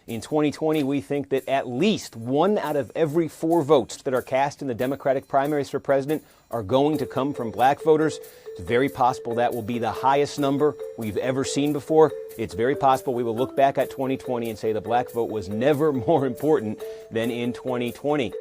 In 2020, we think that at least 1 out of every 4 votes that are cast in the Democratic primaries for president are going to come from black voters. It's very possible that will be the highest number we've ever seen before. It's very possible we will look back at 2020 and say the black vote was never more important than in 2020.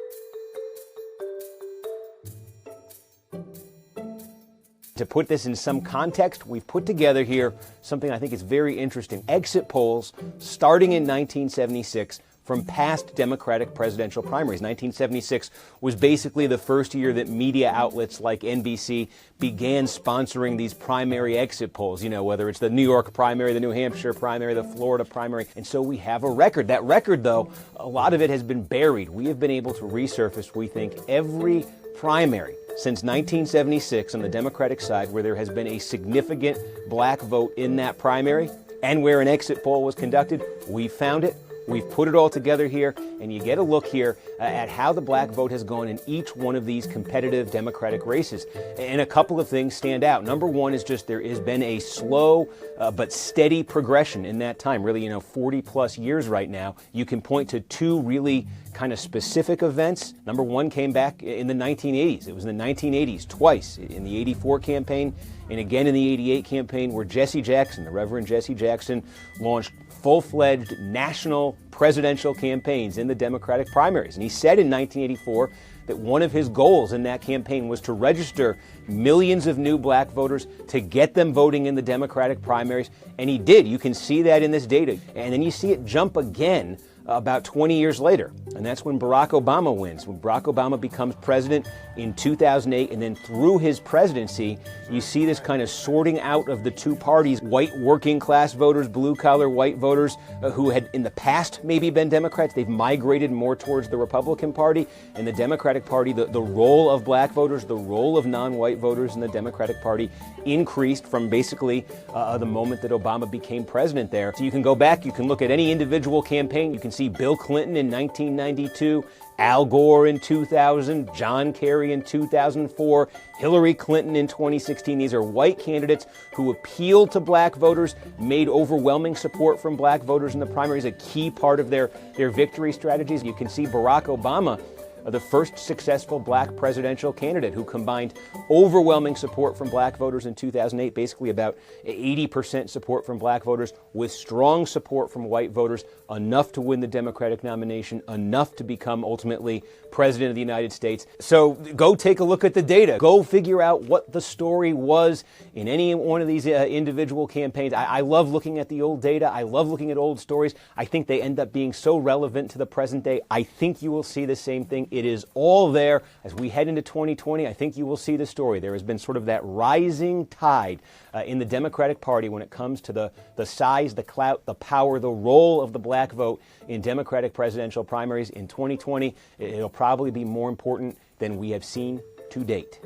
To put this in some context, we've put together here something I think is very interesting. Exit polls starting in 1976 from past Democratic presidential primaries. 1976 was basically the first year that media outlets like NBC began sponsoring these primary exit polls, whether it's the New York primary, the New Hampshire primary, the Florida primary. And so we have a record. That record, though, a lot of it has been buried. We have been able to resurface, we think, every primary since 1976 on the Democratic side where there has been a significant black vote in that primary and where an exit poll was conducted. We found it. We've put it all together here, and you get a look here at how the black vote has gone in each one of these competitive Democratic races. And a couple of things stand out. Number one is just there has been a slow but steady progression in that time, really, 40 plus years right now. You can point to 2 really kind of specific events. Number one came back in the 1980s. It was in the 1980s twice, in the 84 campaign and again in the 88 campaign, where Jesse Jackson, the Reverend Jesse Jackson, launched full-fledged national presidential campaigns in the Democratic primaries. And he said in 1984 that one of his goals in that campaign was to register millions of new black voters to get them voting in the Democratic primaries. And he did. You can see that in this data. And then you see it jump again about 20 years later. And that's when Barack Obama wins. When Barack Obama becomes president in 2008, and then through his presidency, you see this kind of sorting out of the 2 parties, white working class voters, blue collar white voters who had in the past maybe been Democrats. They've migrated more towards the Republican Party. And the Democratic Party, the role of black voters, the role of non-white voters in the Democratic Party increased from basically the moment that Obama became president there. So you can go back, you can look at any individual campaign. You can see Bill Clinton in 1992, Al Gore in 2000, John Kerry in 2004, Hillary Clinton in 2016. These are white candidates who appealed to black voters, made overwhelming support from black voters in the primaries a key part of their victory strategies. You can see Barack Obama, the first successful black presidential candidate who combined overwhelming support from black voters in 2008, basically about 80% support from black voters, with strong support from white voters, enough to win the Democratic nomination, enough to become ultimately president of the United States. So go take a look at the data. Go figure out what the story was in any one of these individual campaigns. I love looking at the old data. I love looking at old stories. I think they end up being so relevant to the present day. I think you will see the same thing. It is all there. As we head into 2020, I think you will see the story. There has been sort of that rising tide in the Democratic Party when it comes to the size, the clout, the power, the role of the black vote in Democratic presidential primaries. In 2020, it'll probably be more important than we have seen to date.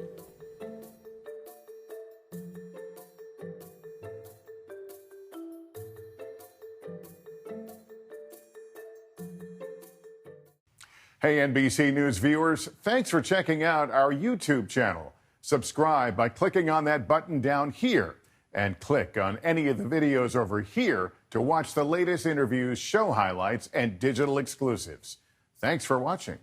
Hey, NBC News viewers, thanks for checking out our YouTube channel. Subscribe by clicking on that button down here and click on any of the videos over here to watch the latest interviews, show highlights, and digital exclusives. Thanks for watching.